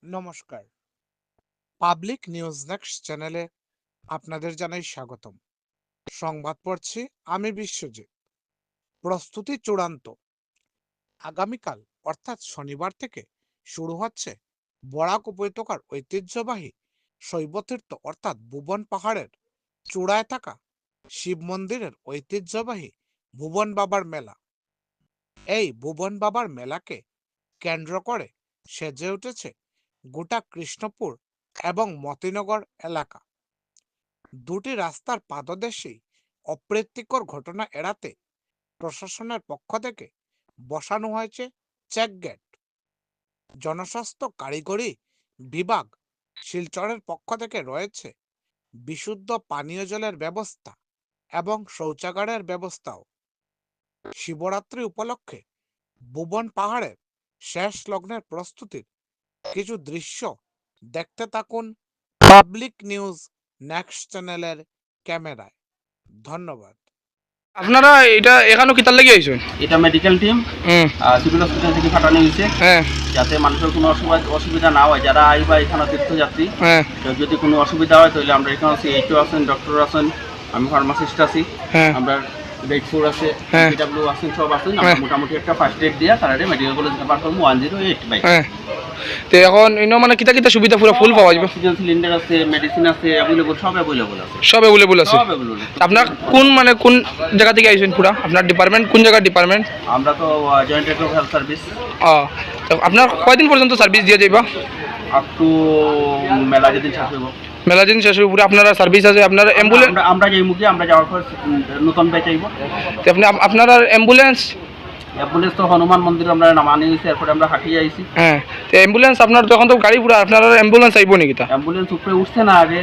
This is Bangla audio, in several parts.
নমস্কার। পাবলিক নিউজ নেক্সট চ্যানেলে আপনাদের জানাই স্বাগতম। সংবাদ পড়ছি আমি বিশ্বজিৎ। প্রস্তুতি চূড়ান্ত। আগামীকাল অর্থাৎ শনিবার থেকে শুরু হচ্ছে বরাক উপত্যকার ঐতিহ্যবাহী শৈবতীর্থ অর্থাৎ ভুবন পাহাড়ের চূড়ায় থাকা শিব মন্দিরের ঐতিহ্যবাহী ভুবন বাবার মেলা। এই ভুবন বাবার মেলাকে কেন্দ্র করে সেজে উঠেছে গোটা কৃষ্ণপুর এবং মতিনগর এলাকা। দুটি রাস্তার পাদদেশেই অপ্রীতিকর ঘটনা এড়াতে প্রশাসনের পক্ষ থেকে বসানো হয়েছে চেক গেট। জনস্বাস্থ্য কারিগরি বিভাগ শিলচরের পক্ষ থেকে রয়েছে বিশুদ্ধ পানীয় জলের ব্যবস্থা এবং শৌচাগারের ব্যবস্থাও। শিবরাত্রি উপলক্ষে ভুবন পাহাড়ের শেষ লগ্নের প্রস্তুতির কিছু দৃশ্য দেখতে থাকুন পাবলিক নিউজ নেক্সট চ্যানেলের ক্যামেরায়। ধন্যবাদ। আপনারা এটা এখানে কিতার লাগি আইছেন? এটা মেডিকেল টিম সিভিল হসপিটাল থেকে পাঠানো হয়েছে যাতে মানুষের কোনো অসুবিধা না হয়। যারা আইবা এখানে তীর্থযাত্রী যদি কোনো অসুবিধা হয় তাহলে আমরা এখানে এইচও আছেন, ডক্টর আছেন, আমি ফার্মাসিস্ট আছি, আমরা বেডফোর আছে, পিডব্লিউ আছেন, সব আছেন। আমরা মোটামুটি একটা ফার্স্ট এড দিয়া তারা মেডিকেল কলেজ রেফার করবো 108 বাই। তো এখন ইনো মানে কিতা কিতা সুবিধা পুরো ফুল পাওয়া যাবে? অক্সিজেন সিলিন্ডার আছে, মেডিসিন আছে, অ্যাভেলেবল, সব অ্যাভেলেবল আছে। সব অ্যাভেলেবল আছে। আপনার কোন জায়গা থেকে আইছেন? পুরা আপনার ডিপার্টমেন্ট কোন জায়গার ডিপার্টমেন্ট? আমরা তো জয়েন্ট অফ হেলথ সার্ভিস। তো আপনার কয়দিন পর্যন্ত সার্ভিস দিয়ে যাইবা? আপ টু মেলা যেদিন শেষ হইব। মেলা দিন শেষ হইব পুরো আপনারা সার্ভিস আছে? আপনার অ্যাম্বুলেন্স আমরা যাই মুখে আমরা যাওয়ার পর নতুন ব্যাচ আইব। তো আপনি আপনার অ্যাম্বুলেন্স তো হনুমান মন্দির আমরা নামানি হয়েছি, এরপরে আমরা হাঁটিয়ে আইছি। তো অ্যাম্বুলেন্স আপনার তখন তো গাড়ি পুরো আপনার অ্যাম্বুলেন্স আইব নাকি? অ্যাম্বুলেন্স উপরে উঠছে না আগে,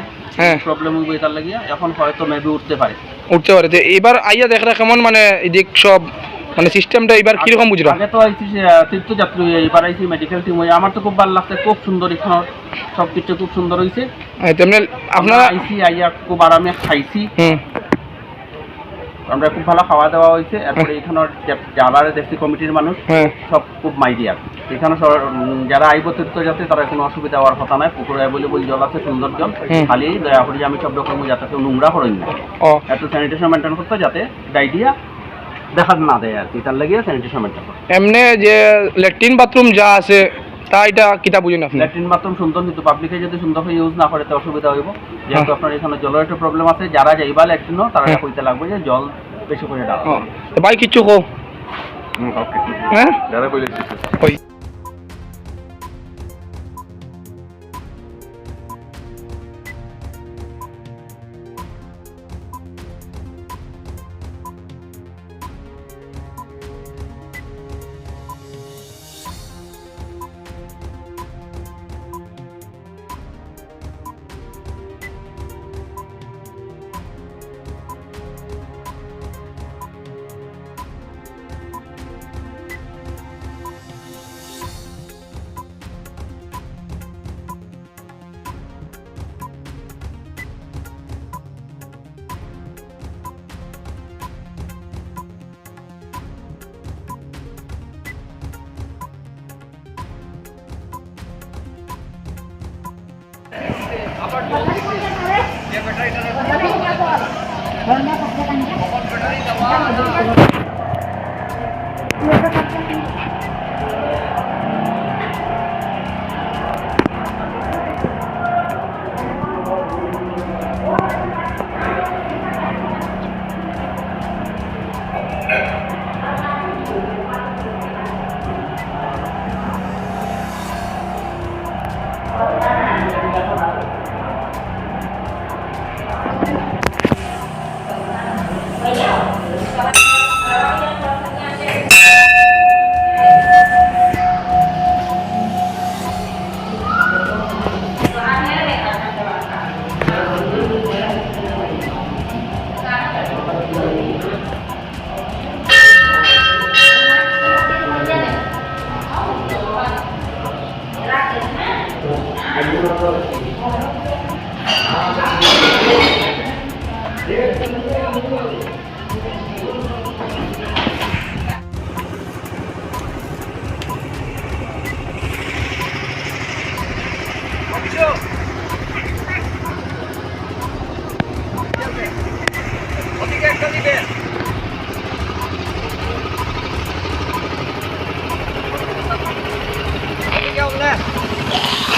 প্রবলেম হইব এটার লাগিয়া। এখন হয়তো মেবি উঠতে পারে। তো এবার আইয়া দেখরা কেমন মানে এদিক সব মানে সিস্টেমটা এবার কিরকম বুঝরা? আগে তো আইছি তীর্থযাত্রী, এবার আইছি মেডিকেল টিম হয়ে। আমার তো খুব ভালো লাগছে, খুব সুন্দর, এখানে সব কিছু খুব সুন্দর হয়েছে। আপনারা আইসি আইয়া খুব আরামে খাইছি, আমরা খুব ভালো খাওয়া দাওয়া হয়েছে। এরপরে এখানের যারা দেখছি কমিটির মানুষ সব খুব মাইডিয়ার। এখানে যারা আইব তীর্থযাত্রী তারা কোনো অসুবিধা হওয়ার কথা নাই। পুকুরে অ্যাভেলেবল জল আছে, সুন্দর জল। খালি দয়া করে আমি সব রকম যাতে কেউ নোংরা করেন না, একটু স্যানিটেশন মেনটেন করতে, যাতে ডায়রিয়া দেখা না দেয় আর কি। তার লাগিয়ে স্যানিটেশন মেনটেন করতে। এমনি যে ল্যাট্রিন বাথরুম যা আছে তা এটা কিতা বুঝুন আপনি? ল্যাট্রিন বাথরুম সুন্দর, কিন্তু পাবলিকে যদি সুন্দরভাবে ইউজ না করে তো অসুবিধা হইব। যেহেতু আপনার এখানে জলের একটা প্রবলেম আছে, যারা যাইবা ল্যাট্রিনও তারা কইতে লাগবে যে জল বেশি করে ডাল। ভাই কিছু কো ওকে যারা কইলে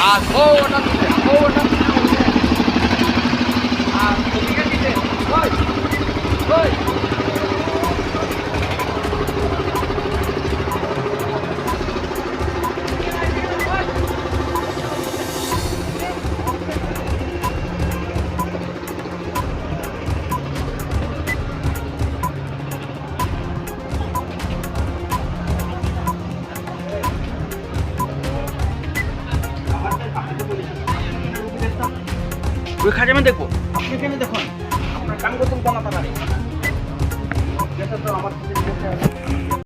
আর ও ওটা আর ওদিকে দিতে ওই ওই ওই খাজামে দেখবো আপনি এখানে দেখুন আপনার কান গতম বানাতে পারে